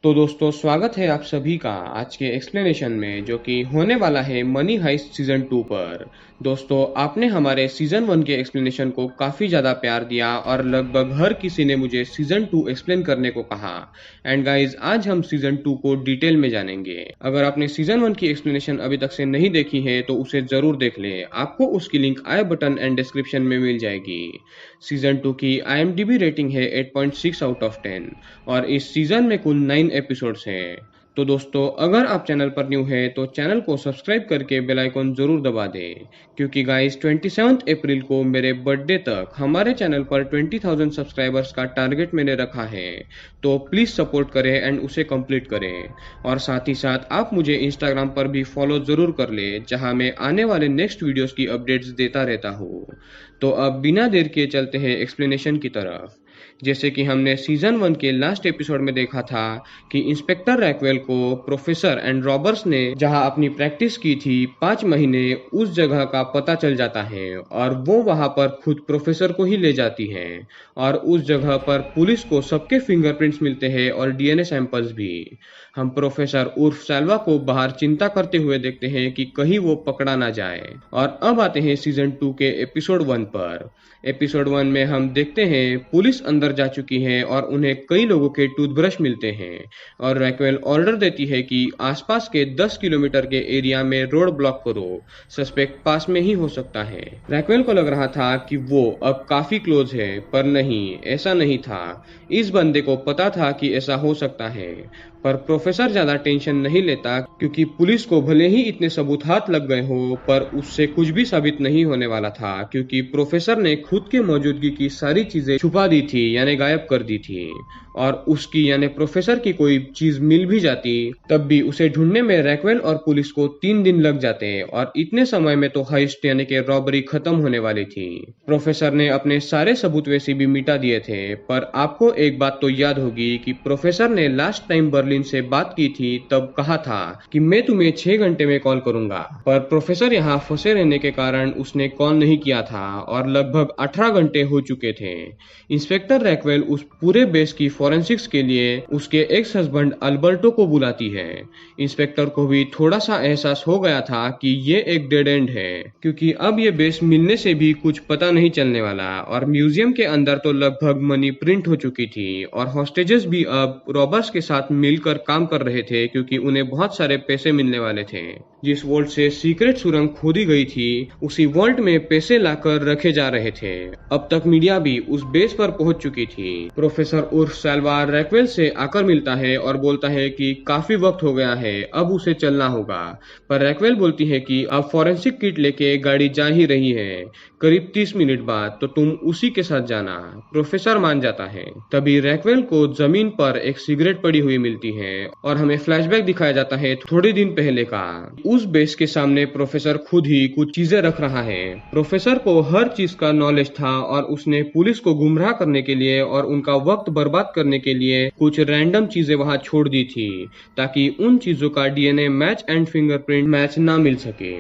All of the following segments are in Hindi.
तो दोस्तों स्वागत है आप सभी का आज के एक्सप्लेनेशन में जो कि होने वाला है मनी हाइस्ट सीजन 2 पर। दोस्तों आपने हमारे सीजन 1 के एक्सप्लेनेशन को काफ़ी ज़्यादा प्यार दिया और लगभग हर किसी ने मुझे सीजन 2 एक्सप्लेन करने को कहा। एंड गाइज आज हम सीजन 2 को डिटेल में जानेंगे। अगर आपने सीजन 1 की एक्सप्लेनेशन अभी तक से नहीं देखी है तो उसे ज़रूर देख ले, आपको उसकी link I button and description में मिल जाएगी। सीजन 2 की IMDb रेटिंग है 8.6 आउट ऑफ 10 और इस सीजन में कुल 9 एपिसोड्स हैं। तो दोस्तों अगर आप चैनल पर न्यू है तो चैनल को सब्सक्राइब करके बेल आइकन जरूर दबा दें, क्योंकि गाइस 27 अप्रैल को मेरे बर्थडे तक हमारे चैनल पर 20,000 सब्सक्राइबर्स का टारगेट मैंने रखा है। तो प्लीज़ सपोर्ट करें एंड उसे कंप्लीट करें। और साथ ही साथ आप मुझे इंस्टाग्राम पर भी फॉलो ज़रूर कर ले, जहां मैं आने वाले नेक्स्ट वीडियोस की अपडेट्स देता रहता हूँ। तो अब बिना देर के चलते हैं एक्सप्लेनेशन की तरफ। जैसे कि हमने सीजन 1 के लास्ट एपिसोड में देखा था कि इंस्पेक्टर रैकवेल को प्रोफेसर एंड रॉबर्ट्स ने जहां अपनी प्रैक्टिस की थी 5 महीने उस जगह का पता चल जाता है और वो वहां पर खुद प्रोफेसर को ही ले जाती है। और उस जगह पर पुलिस को सबके फिंगरप्रिंट्स मिलते हैं और DNA सैंपल्स भी। हम प्रोफेसर उर्फ सैल्वा को बाहर चिंता करते हुए देखते हैं कि कहीं वो पकड़ा ना जाए। और अब आते हैं सीजन 2 के एपिसोड 1 पर। एपिसोड 1 में हम देखते हैं पुलिस अंदर जा चुकी है और उन्हें कई लोगों के टूथब्रश मिलते हैं और रैक्वेल ऑर्डर देती है कि आसपास के 10 किलोमीटर के एरिया में रोड ब्लॉक करो, सस्पेक्ट पास में ही हो सकता है। रैक्वेल को लग रहा था कि वो अब काफी क्लोज है, पर नहीं, ऐसा नहीं था। इस बंदे को पता था कि ऐसा हो सकता है, पर प्रोफेसर ज्यादा टेंशन नहीं लेता क्योंकि पुलिस को भले ही इतने सबूत हाथ लग गए हो, पर उससे कुछ भी साबित नहीं होने वाला था, क्योंकि प्रोफेसर ने खुद के मौजूदगी की सारी चीजें छुपा दी थी यानी गायब कर दी थी। और उसकी यानी प्रोफेसर की कोई चीज मिल भी जाती तब भी उसे ढूंढने में रैक्वेल और पुलिस को 3 दिन लग जाते और इतने समय में तो हाइस्ट यानी कि रॉबरी खत्म होने वाली थी। प्रोफेसर ने अपने सारे सबूत वैसे भी मिटा दिए थे, पर आपको एक बात तो याद होगी कि प्रोफेसर ने लास्ट टाइम बर्लिन से बात की थी तब कहा था कि मैं तुम्हें 6 घंटे में कॉल करूंगा, पर प्रोफेसर यहाँ फंसे रहने के कारण उसने कॉल नहीं किया था और लगभग 18 घंटे हो चुके थे। इंस्पेक्टर रैक्वेल उस पूरे बेस की फॉरेंसिक्स के लिए उसके एक्स हस्बैंड अल्बर्टो को बुलाती है। इंस्पेक्टर को भी थोड़ा सा एहसास हो गया था कि ये एक डेड एंड है, क्योंकि अब ये बेस मिलने से भी कुछ पता नहीं चलने वाला और म्यूजियम के अंदर तो लगभग मनी प्रिंट हो चुकी थी और हॉस्टेजेस भी अब रॉबर्ट्स के साथ मिलकर काम कर रहे थे, क्योंकि उन्हें बहुत सारे पैसे मिलने वाले थे। जिस वॉल्ट से सीक्रेट सुरंग खोदी गई थी उसी वॉल्ट में पैसे लाकर रखे जा रहे थे। अब तक मीडिया भी उस बेस पर पहुंच चुकी थी। प्रोफेसर उर्फ सैल्वार रैक्वेल से आकर मिलता है और बोलता है कि काफी वक्त हो गया है, अब उसे चलना होगा। पर रैक्वेल बोलती है कि अब फॉरेंसिक किट लेके गाड़ी जा ही रही है, करीब 30 मिनट बाद, तो तुम उसी के साथ जाना। प्रोफेसर मान जाता है। तभी रैक्वेल को जमीन पर एक सिगरेट पड़ी हुई मिलती है और हमें फ्लैशबैक दिखाया जाता है थोड़े दिन पहले का। उस बेस के सामने प्रोफेसर खुद ही कुछ चीजें रख रहा है। प्रोफेसर को हर चीज का नॉलेज था और उसने पुलिस को गुमराह करने के लिए और उनका वक्त बर्बाद करने के लिए कुछ रैंडम चीजें वहां छोड़ दी थी, ताकि उन चीजों का DNA match and fingerprint match ना मिल सके।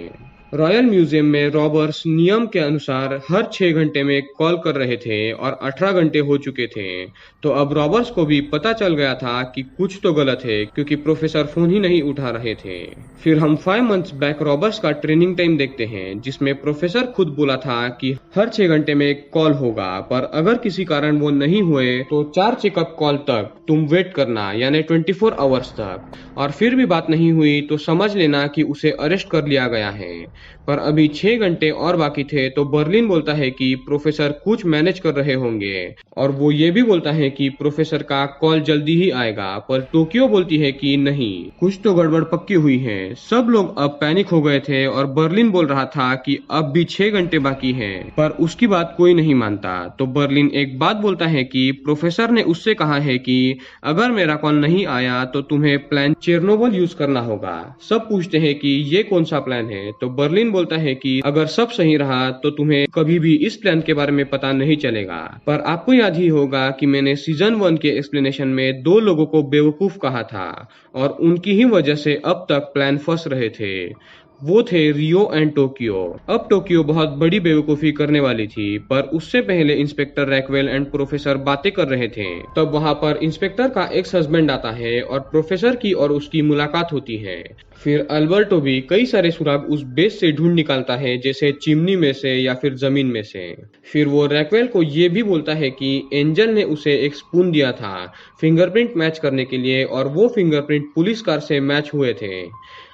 रॉयल म्यूजियम में रॉबर्ट्स नियम के अनुसार हर 6 घंटे में कॉल कर रहे थे और 18 घंटे हो चुके थे। तो अब रॉबर्ट्स को भी पता चल गया था कि कुछ तो गलत है, क्योंकि प्रोफेसर फोन ही नहीं उठा रहे थे। फिर हम 5 मंथ्स बैक रॉबर्ट्स का ट्रेनिंग टाइम देखते हैं, जिसमें प्रोफेसर खुद बोला था कि हर 6 घंटे में कॉल होगा, पर अगर किसी कारण वो नहीं हुए तो 4 चेकअप कॉल तक तुम वेट करना, यानी 24 आवर्स तक। और फिर भी बात नहीं हुई तो समझ लेना कि उसे अरेस्ट कर लिया गया है। पर अभी 6 घंटे और बाकी थे तो बर्लिन बोलता है कि प्रोफेसर कुछ मैनेज कर रहे होंगे और वो ये भी बोलता है कि प्रोफेसर का कॉल जल्दी ही आएगा। पर टोक्यो बोलती है कि नहीं, कुछ तो गड़बड़ पक्की हुई है। सब लोग अब पैनिक हो गए थे और बर्लिन बोल रहा था कि अब भी 6 घंटे बाकी है, पर उसकी बात कोई नहीं मानता। तो बर्लिन एक बात बोलता है कि प्रोफेसर ने उससे कहा है कि अगर मेरा कॉल नहीं आया तो तुम्हें प्लान चेरनोबिल यूज करना होगा। सब पूछते हैं कि ये कौन सा प्लान है, तो बर्लिन बोलता है कि अगर सब सही रहा तो तुम्हें कभी भी इस प्लान के बारे में पता नहीं चलेगा। पर आपको याद ही होगा कि मैंने सीजन 1 के एक्सप्लेनेशन में 2 लोगों को बेवकूफ कहा था और उनकी ही वजह से अब तक प्लान फंस रहे थे। वो थे रियो एंड टोक्यो। अब टोक्यो बहुत बड़ी बेवकूफी करने वाली थी, पर उससे पहले इंस्पेक्टर रैक्वेल एंड प्रोफेसर बातें कर रहे थे। तब वहां पर इंस्पेक्टर का एक्स हस्बैंड आता है और प्रोफेसर की और उसकी मुलाकात होती है। फिर अल्बर्टो भी कई सारे सुराग उस बेस से ढूंढ निकालता है, जैसे चिमनी में से या फिर जमीन में से। फिर वो रैक्वेल को ये भी बोलता है कि एंजल ने उसे एक स्पून दिया था फिंगरप्रिंट मैच करने के लिए, और वो फिंगरप्रिंट पुलिस कार से मैच हुए थे।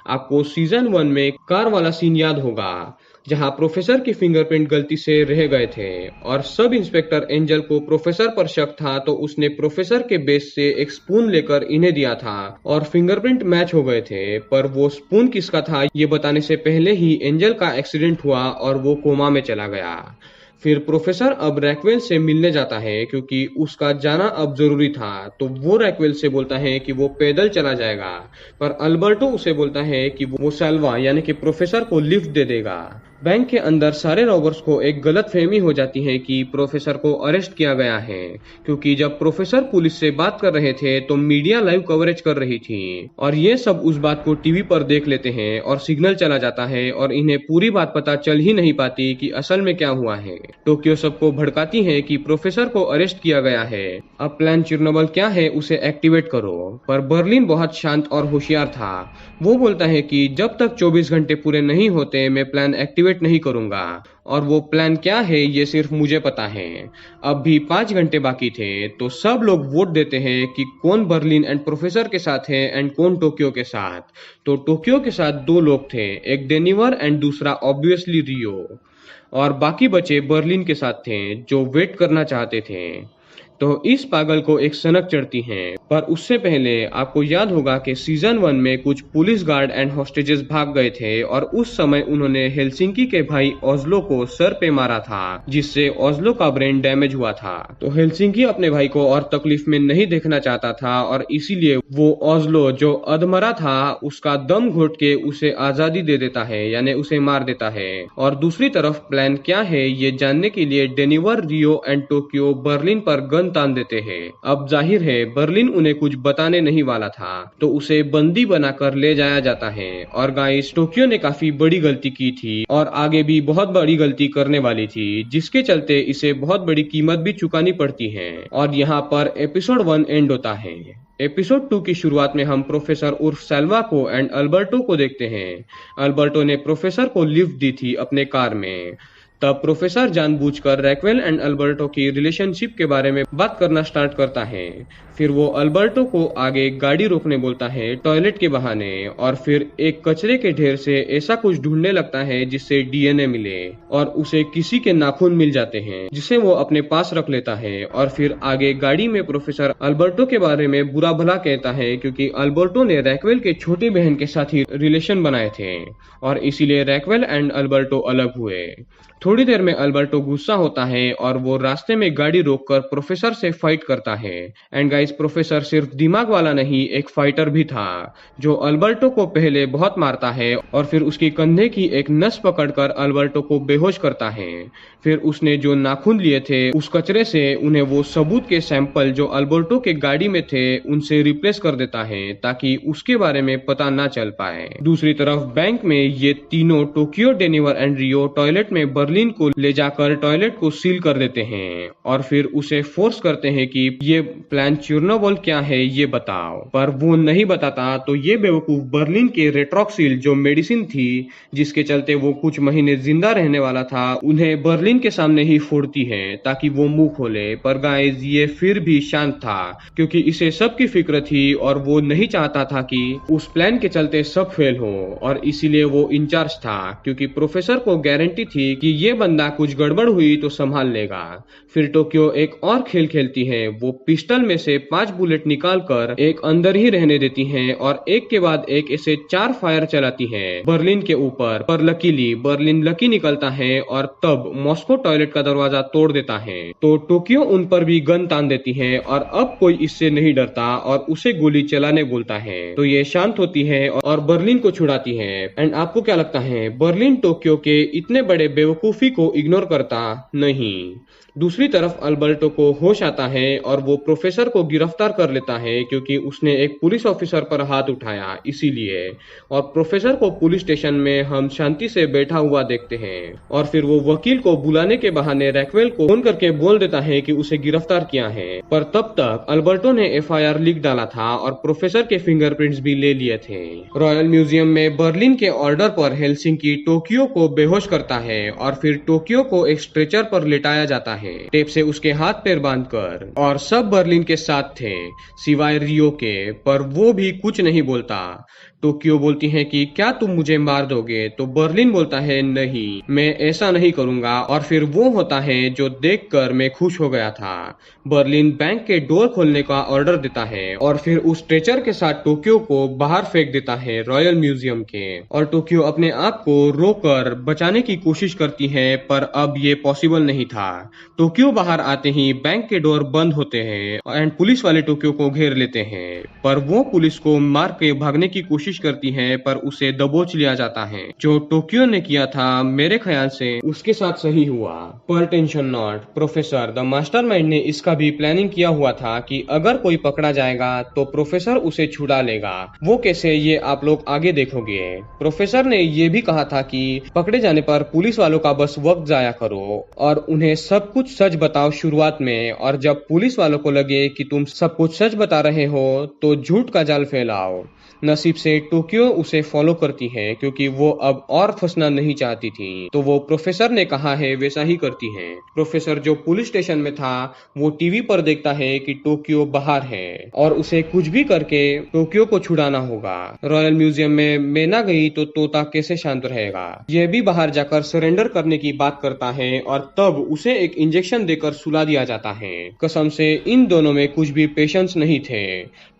आपको सीजन 1 में कार वाला सीन याद होगा, जहां प्रोफेसर की फिंगरप्रिंट गलती से रह गए थे और सब इंस्पेक्टर एंजल को प्रोफेसर पर शक था, तो उसने प्रोफेसर के बेस से एक स्पून लेकर इन्हें दिया था और फिंगरप्रिंट मैच हो गए थे। पर वो स्पून किसका था ये बताने से पहले ही एंजल का एक्सीडेंट हुआ और वो कोमा में चला गया। फिर प्रोफेसर अब रैक्वेल से मिलने जाता है क्योंकि उसका जाना अब जरूरी था, तो वो रैक्वेल से बोलता है कि वो पैदल चला जाएगा, पर अल्बर्टो उसे बोलता है कि वो सैल्वा यानी कि प्रोफेसर को लिफ्ट दे देगा। बैंक के अंदर सारे रॉबर्स को एक गलत फहमी हो जाती है कि प्रोफेसर को अरेस्ट किया गया है, क्योंकि जब प्रोफेसर पुलिस से बात कर रहे थे तो मीडिया लाइव कवरेज कर रही थी और ये सब उस बात को टीवी पर देख लेते हैं और सिग्नल चला जाता है और इन्हें पूरी बात पता चल ही नहीं पाती कि असल में क्या हुआ है। टोक्यो सबको भड़काती है कि प्रोफेसर को अरेस्ट किया गया है, अब प्लान चिरनोबल क्या है उसे एक्टिवेट करो। पर बर्लिन बहुत शांत और होशियार था। वो बोलता है कि जब तक 24 घंटे पूरे नहीं होते मैं प्लान एक्टिवेट नहीं करूंगा, और वो प्लान क्या है ये सिर्फ मुझे पता है। अब भी 5 घंटे बाकी थे, तो सब लोग वोट देते हैं कि कौन बर्लिन एंड प्रोफेसर के साथ है एंड कौन टोक्यो के साथ। तो टोक्यो के साथ 2 लोग थे, एक डेनिवर एंड दूसरा ऑब्वियसली रियो, और बाकी बचे बर्लिन के साथ थे जो वेट करना चाहते थे। तो इस पागल को एक सनक चढ़ती है। पर उससे पहले आपको याद होगा कि सीजन 1 में कुछ पुलिस गार्ड एंड हॉस्टेजेस भाग गए थे और उस समय उन्होंने हेलसिंकी के भाई ओज़लो को सर पे मारा था, जिससे ओज़लो का ब्रेन डैमेज हुआ था। तो हेलसिंकी अपने भाई को और तकलीफ में नहीं देखना चाहता था और इसीलिए वो ओज़लो जो अधमरा था उसका दम घोट के उसे आजादी दे देता है, यानी उसे मार देता है। और दूसरी तरफ प्लान क्या है ये जानने के लिए डेनिवर, रियो एंड टोक्यो बर्लिन पर गन तान देते हैं। अब जाहिर है बर्लिन उन्हें कुछ बताने नहीं वाला था, तो उसे बंदी बनाकर ले जाया जाता है। और गाइस, टोक्यो ने काफी बड़ी गलती की थी और आगे भी बहुत बड़ी गलती करने वाली थी, जिसके चलते इसे बहुत बड़ी कीमत भी चुकानी पड़ती है। और यहाँ पर एपिसोड 1 एंड होता है। एपिसोड 2 की शुरुआत में हम प्रोफेसर उर्फ सैल्वा को एंड अल्बर्टो को देखते हैं। अल्बर्टो ने प्रोफेसर को लिफ्ट दी थी अपने कार में। तब प्रोफेसर जानबूझकर रैक्वेल एंड अल्बर्टो की रिलेशनशिप के बारे में बात करना स्टार्ट करता है। फिर वो अल्बर्टो को आगे गाड़ी रोकने बोलता है टॉयलेट के बहाने, और फिर एक कचरे के ढेर से ऐसा कुछ ढूंढने लगता है जिससे डीएनए मिले, और उसे किसी के नाखून मिल जाते हैं जिसे वो अपने पास रख लेता है। और फिर आगे गाड़ी में प्रोफेसर अल्बर्टो के बारे में बुरा भला कहता है, क्योंकि अल्बर्टो ने रैक्वेल के छोटी बहन के साथ ही रिलेशन बनाए थे और इसीलिए रैक्वेल एंड अल्बर्टो अलग हुए। थोड़ी देर में अल्बर्टो गुस्सा होता है और वो रास्ते में गाड़ी रोककर प्रोफेसर से फाइट करता है। एंड गाइस, प्रोफेसर सिर्फ दिमाग वाला नहीं, एक फाइटर भी था, जो अल्बर्टो को पहले बहुत मारता है और फिर उसकी कंधे की एक नस पकड़कर अल्बर्टो को बेहोश करता है। फिर उसने जो नाखून लिए थे उस कचरे से उन्हें वो सबूत के सैंपल जो अल्बर्टो के गाड़ी में थे उनसे रिप्लेस कर देता है, ताकि उसके बारे में पता ना चल पाए। दूसरी तरफ बैंक में ये तीनों टोक्यो, डेनिवर एंड रियो टॉयलेट में बर्लिन को ले जाकर टॉयलेट को सील कर देते हैं और फिर उसे फोर्स करते हैं कि ये प्लान चिरनोबल क्या है ये बताओ। पर वो नहीं बताता, तो ये बेवकूफ बर्लिन के रेट्रोक्सिल जो मेडिसिन थी जिसके चलते वो कुछ महीने जिंदा रहने वाला था, उन्हें बर्लिन के सामने ही फोड़ती है ताकि वो मुंह खोले। पर गाइस, ये फिर भी शांत था क्योंकि इसे सबकी फिक्र थी और वो नहीं चाहता था कि उस प्लान के चलते सब फेल हो, और इसीलिए वो इंचार्ज था क्योंकि प्रोफेसर को गारंटी थी कि ये बंदा कुछ गड़बड़ हुई तो संभाल लेगा। फिर टोक्यो एक और खेल खेलती है। वो पिस्टल में से 5 बुलेट निकालकर एक अंदर ही रहने देती है और एक के बाद एक ऐसे 4 फायर चलाती है बर्लिन के ऊपर। पर लकीली बर्लिन लकी निकलता है और तब मॉस्को टॉयलेट का दरवाजा तोड़ देता है, तो टोक्यो उन पर भी गन तान देती है और अब कोई इससे नहीं डरता और उसे गोली चलाने बोलता है। तो ये शांत होती है और बर्लिन को छुड़ाती है। एंड आपको क्या लगता है, बर्लिन टोक्यो के इतने बड़े बेवकूफी को इग्नोर करता? नहीं। दूसरी तरफ अल्बर्टो को होश आता है और वो प्रोफेसर को गिरफ्तार कर लेता है क्योंकि उसने एक पुलिस ऑफिसर पर हाथ उठाया इसीलिए। और प्रोफेसर को पुलिस स्टेशन में हम शांति से बैठा हुआ देखते हैं और फिर वो वकील को बुलाने के बहाने रैक्वेल को फोन करके बोल देता है कि उसे गिरफ्तार किया है। पर तब तक अल्बर्टो ने एफआईआर लिख डाला था और प्रोफेसर के फिंगरप्रिंट्स भी ले लिए थे। रॉयल म्यूजियम में बर्लिन के ऑर्डर पर हेलसिंकी टोक्यो को बेहोश करता है और फिर टोक्यो को एक स्ट्रेचर पर लेटाया जाता है, टेप से उसके हाथ पैर बांधकर। और सब बर्लिन के साथ थे सिवाय रियो के, पर वो भी कुछ नहीं बोलता। टोक्यो बोलती है कि क्या तुम मुझे मार दोगे, तो बर्लिन बोलता है नहीं, मैं ऐसा नहीं करूंगा। और फिर वो होता है जो देखकर मैं खुश हो गया था। बर्लिन बैंक के डोर खोलने का ऑर्डर देता है और फिर उस स्ट्रेचर के साथ टोक्यो को बाहर फेंक देता है रॉयल म्यूजियम के। और टोक्यो अपने आप को रोककर बचाने की कोशिश करती है, पर अब ये पॉसिबल नहीं था। टोक्यो बाहर आते ही बैंक के डोर बंद होते हैं एंड पुलिस वाले टोक्यो को घेर लेते हैं, पर वो पुलिस को मार के भागने की कोशिश करती है, पर उसे दबोच लिया जाता है। जो टोक्यो ने किया था मेरे ख्याल से उसके साथ सही हुआ। पर tension not, professor the mastermind ने इसका भी प्लानिंग किया हुआ था कि अगर कोई पकड़ा जाएगा तो प्रोफेसर उसे छुड़ा लेगा। वो कैसे, ये आप लोग आगे देखोगे। प्रोफेसर ने ये भी कहा था कि पकड़े जाने पर पुलिस वालों का बस वक्त जाया करो और उन्हें सब कुछ सच बताओ शुरुआत में, और जब पुलिस वालों को लगे कि तुम सब कुछ सच बता रहे हो तो झूठ का जाल फैलाओ। नसीब से टोक्यो उसे फॉलो करती है क्योंकि वो अब और फंसना नहीं चाहती थी, तो वो प्रोफेसर ने कहा है वैसा ही करती है। प्रोफेसर जो पुलिस स्टेशन में था वो टीवी पर देखता है कि टोक्यो बाहर है और उसे कुछ भी करके टोक्यो को छुड़ाना होगा। रॉयल म्यूजियम में मैं ना गई तो तोता कैसे शांत रहेगा, ये भी बाहर जाकर सरेंडर करने की बात करता है और तब उसे एक इंजेक्शन देकर सुला दिया जाता है। कसम से इन दोनों में कुछ भी पेशेंस नहीं थे।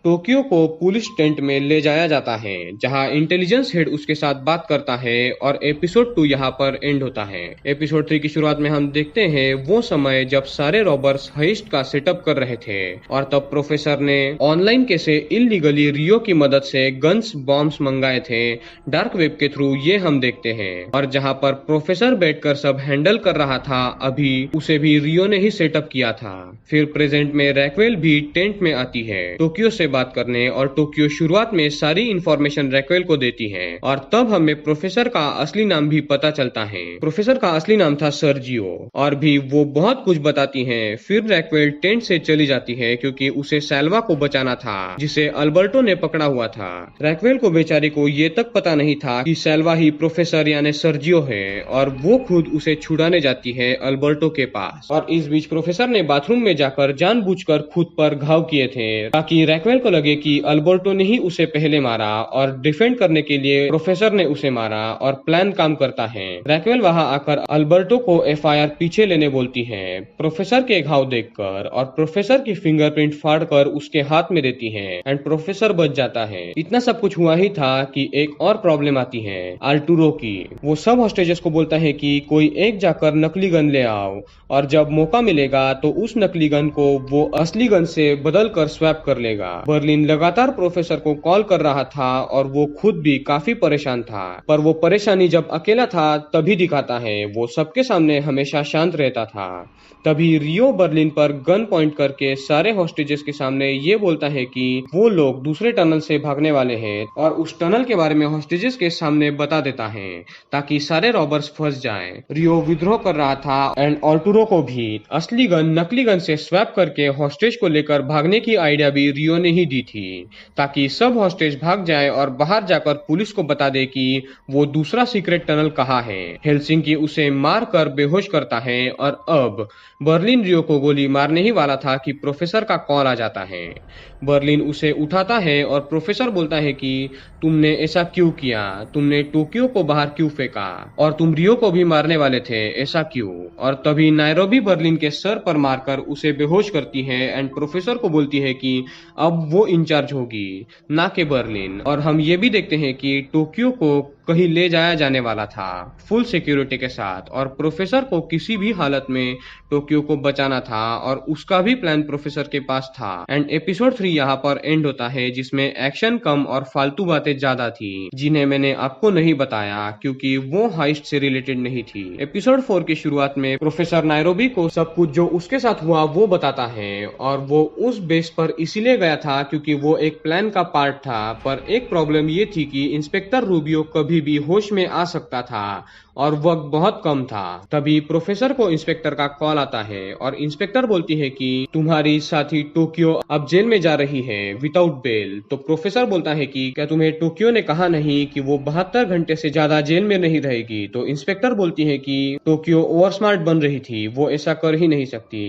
टोक्यो को पुलिस टेंट में ले जाया जाता है जहां इंटेलिजेंस हेड उसके साथ बात करता है और एपिसोड 2 यहाँ पर एंड होता है। एपिसोड 3 की शुरुआत में हम देखते हैं वो समय जब सारे रॉबर्स हेस्ट का सेटअप कर रहे थे और तब प्रोफेसर ने ऑनलाइन कैसे इलीगली रियो की मदद से गन्स बॉम्ब्स मंगाए थे डार्क वेब के थ्रू, ये हम देखते हैं। और जहाँ पर प्रोफेसर बैठकर सब हैंडल कर रहा था अभी उसे भी रियो ने ही सेटअप किया था। फिर प्रेजेंट में रैक्वेल भी टेंट में आती है टोक्यो से बात करने और टोक्यो शुरुआत में सारी इंफॉर्मेशन रैक्वेल को देती है और तब हमें प्रोफेसर का असली नाम भी पता चलता है। प्रोफेसर का असली नाम था सर्जियो और भी वो बहुत कुछ बताती है। फिर रैक्वेल टेंट से चली जाती है क्योंकि उसे सैल्वा को बचाना था जिसे अल्बर्टो ने पकड़ा हुआ था। रैक्वेल को बेचारी को ये तक पता नहीं था कि सैल्वा ही प्रोफेसर यानी सर्जियो है और वो खुद उसे छुड़ाने जाती है अल्बर्टो के पास। और इस बीच प्रोफेसर ने बाथरूम में जाकर जानबूझकर खुद पर घाव किए थे ताकि रैक्वेल को लगे कि अल्बर्टो ने ही उसे पहले मारा और डिफेंड करने के लिए प्रोफेसर ने उसे मारा और प्लान काम करता है। रैक्वेल वहां आकर अल्बर्टो को एफआईआर पीछे लेने बोलती है प्रोफेसर के घाव देखकर और प्रोफेसर की फिंगरप्रिंट फाड़कर उसके हाथ में देती है एंड प्रोफेसर बच जाता है। इतना सब कुछ हुआ ही था कि एक और प्रॉब्लम आती है आर्टुरो की। वो सब हॉस्टेजेस को बोलता है कि कोई एक जाकर नकली गन ले आओ और जब मौका मिलेगा तो उस नकली गन को वो असली गन से बदल कर स्वैप कर लेगा। बर्लिन लगातार प्रोफेसर को कॉल कर रहा था और वो खुद भी काफी परेशान था, पर वो परेशानी जब अकेला था तभी दिखाता है। वो सबके सामने हमेशा शांत रहता था। तभी रियो बर्लिन पर गन पॉइंट करके सारे हॉस्टेजेस के सामने ये बोलता है कि वो लोग दूसरे टनल से भागने वाले हैं और उस टनल के बारे में हॉस्टेजेस के सामने बता देता है ताकि सारे रॉबर्स फंस जाएं। रियो विद्रोह कर रहा था एंड आर्टुरो को भी असली गन नकली गन से स्वैप करके हॉस्टेज को लेकर भागने की आइडिया भी रियो ने ही दी थी ताकि सब हॉस्टेज भाग जाए और बाहर जाकर पुलिस को बता दे कि वो दूसरा सीक्रेट टनल कहाँ है। हेलसिंकी उसे मार कर बेहोश करता है और अब बर्लिन रियो को गोली मारने ही वाला था कि प्रोफेसर का कॉल आ जाता है। बर्लिन उसे उठाता है और प्रोफेसर बोलता है कि तुमने ऐसा क्यों किया, तुमने टोक्यो को बाहर क्यों फेंका और तुम रियो को भी मारने वाले थे, ऐसा क्यों। और तभी नायरोबी बर्लिन के सर पर मारकर उसे बेहोश करती है एंड प्रोफेसर को बोलती है कि अब वो इंचार्ज होगी ना कि बर्लिन। और हम ये भी देखते हैं कि टोक्यो को कहीं ले जाया जाने वाला था फुल सिक्योरिटी के साथ, और प्रोफेसर को किसी भी हालत में टोक्यो को बचाना था और उसका भी प्लान प्रोफेसर के पास था। एंड एपिसोड 3 यहाँ पर एंड होता है, जिसमें एक्शन कम और फालतू बातें ज्यादा थी जिन्हें मैंने आपको नहीं बताया क्योंकि वो हाइस्ट से रिलेटेड नहीं थी। एपिसोड 4 की शुरुआत में प्रोफेसर नायरोबी को सब कुछ जो उसके साथ हुआ वो बताता है, और वो उस बेस पर इसीलिए गया था क्योंकि वो एक प्लान का पार्ट था। पर एक प्रॉब्लम ये थी कि इंस्पेक्टर रूबियो कभी भी होश में आ सकता था और वक्त बहुत कम था। तभी प्रोफेसर को इंस्पेक्टर का कॉल आता है और इंस्पेक्टर बोलती है कि तुम्हारी साथी टोक्यो अब जेल में जा रही है विदाउट बेल। तो प्रोफेसर बोलता है कि क्या तुम्हें टोक्यो ने कहा नहीं कि वो 72 घंटे से ज्यादा जेल में नहीं रहेगी। तो इंस्पेक्टर बोलती है कि टोक्यो ओवर स्मार्ट बन रही थी, वो ऐसा कर ही नहीं सकती।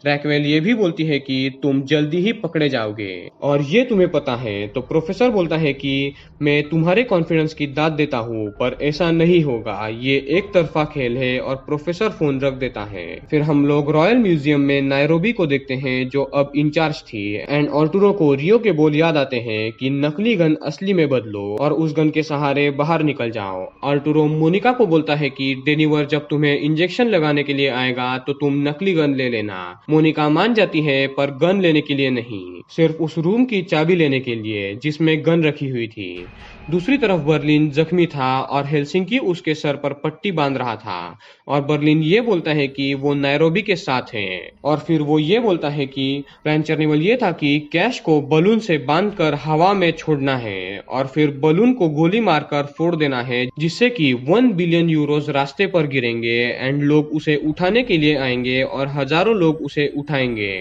रैक्वेल ये भी बोलती है कि तुम जल्दी ही पकड़े जाओगे और ये तुम्हें पता है। तो प्रोफेसर बोलता है कि मैं तुम्हारे कॉन्फिडेंस की दाद देता हूँ पर ऐसा नहीं होगा, ये एक तरफा खेल है। और प्रोफेसर फोन रख देता है। फिर हम लोग रॉयल म्यूजियम में नायरोबी को देखते हैं जो अब इंचार्ज थी, एंड आर्टुरो को रियो के बोल याद आते हैं कि नकली गन असली में बदलो और उस गन के सहारे बाहर निकल जाओ। आर्टुरो मोनिका को बोलता है कि डेनिवर जब तुम्हें इंजेक्शन लगाने के लिए आएगा तो तुम नकली गन ले लेना। मोनिका मान जाती है पर गन लेने के लिए नहीं, सिर्फ उस रूम की चाबी लेने के लिए जिसमें गन रखी हुई थी। दूसरी तरफ बर्लिन जख्मी था और हेलसिंकी उसके सर पर पट्टी बांध रहा था, और बर्लिन ये बोलता है कि वो नायरोबी के साथ है। और फिर वो ये बोलता है कि प्लान चर्निवल ये था कि कैश को बलून से बांधकर हवा में छोड़ना है और फिर बलून को गोली मारकर फोड़ देना है, जिससे कि 1 बिलियन यूरोज रास्ते पर गिरेंगे एंड लोग उसे उठाने के लिए आएंगे और हजारों लोग उसे उठाएंगे।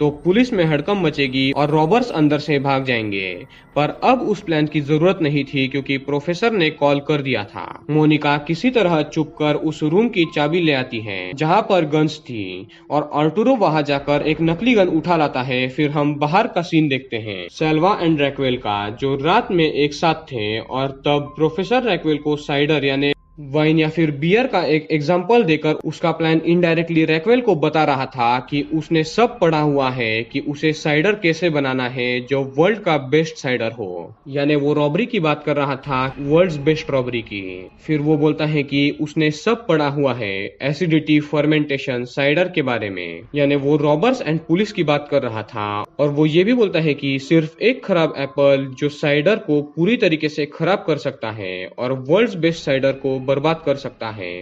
तो पुलिस में हड़कंप मचेगी और रॉबर्स अंदर से भाग जाएंगे। पर अब उस प्लान की जरूरत नहीं थी क्योंकि प्रोफेसर ने कॉल कर दिया था। मोनिका किसी तरह चुपकर उस रूम की चाबी ले आती है जहां पर गन्स थी, और आर्टुरो वहां जाकर एक नकली गन उठा लाता है। फिर हम बाहर का सीन देखते हैं सेल्वा एंड रैक्वेल का, जो रात में एक साथ थे, और तब प्रोफेसर रैक्वेल को साइडर यानी वाइन या फिर बियर का एक एग्जाम्पल देकर उसका प्लान इनडायरेक्टली रैक्वेल को बता रहा था कि उसने सब पढ़ा हुआ है कि उसे साइडर कैसे बनाना है जो वर्ल्ड का बेस्ट साइडर हो। यानी वो रॉबरी की बात कर रहा था, वर्ल्ड्स बेस्ट रॉबरी की। फिर वो बोलता है कि उसने सब पढ़ा हुआ है एसिडिटी, फर्मेंटेशन, साइडर के बारे में। यानी वो रॉबर्स एंड पुलिस की बात कर रहा था। और वो ये भी बोलता है कि सिर्फ एक खराब एप्पल जो साइडर को पूरी तरीके से खराब कर सकता है और वर्ल्ड्स बेस्ट साइडर को बर्बाद कर सकता है।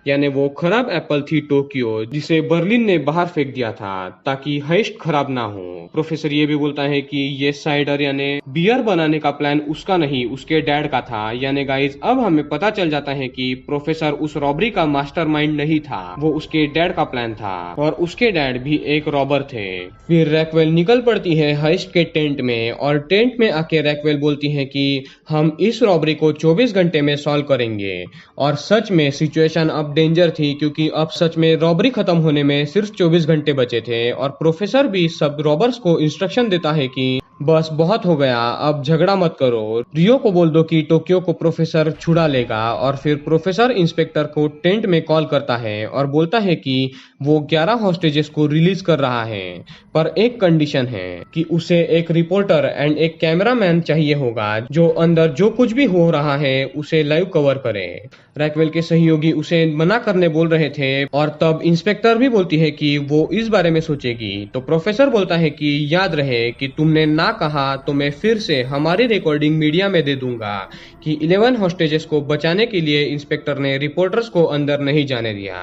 यानी वो खराब एप्पल थी टोक्यो, जिसे बर्लिन ने बाहर फेंक दिया था ताकि हाइस्ट खराब ना हो। प्रोफेसर ये भी बोलता है कि ये साइडर यानी बियर बनाने का प्लान उसका नहीं, उसके डैड का था। यानी गाइज अब हमें पता चल जाता है कि प्रोफेसर उस रॉबरी का मास्टरमाइंड नहीं था, वो उसके डैड का प्लान था, और उसके डैड भी एक रॉबर थे। फिर रैक्वेल निकल पड़ती है हाइस्ट के टेंट में, और टेंट में आके रैक्वेल बोलती है कि हम इस रॉबरी को 24 घंटे में सॉल्व करेंगे। और सच में सिचुएशन अब डेंजर थी क्योंकि अब सच में रॉबरी खत्म होने में सिर्फ 24 घंटे बचे थे। और प्रोफेसर भी सब रॉबर्स को इंस्ट्रक्शन देता है कि बस बहुत हो गया, अब झगड़ा मत करो। रियो को बोल दो कि टोक्यो को प्रोफेसर छुड़ा लेगा। और फिर प्रोफेसर इंस्पेक्टर को टेंट में कॉल करता है और बोलता है कि वो 11 हॉस्टेजेस को रिलीज कर रहा है, पर एक कंडीशन है कि उसे एक रिपोर्टर एंड एक कैमरामैन चाहिए होगा जो अंदर जो कुछ भी हो रहा है उसे लाइव कवर करे। रैक्वेल के सहयोगी उसे मना करने बोल रहे थे, और तब इंस्पेक्टर भी बोलती है कि वो इस बारे में सोचेगी। तो प्रोफेसर बोलता है कि याद रहे कि तुमने ना कहा तो मैं फिर से हमारी रिकॉर्डिंग मीडिया में दे दूंगा कि 11 हॉस्टेजेस को बचाने के लिए इंस्पेक्टर ने रिपोर्टर्स को अंदर नहीं जाने दिया।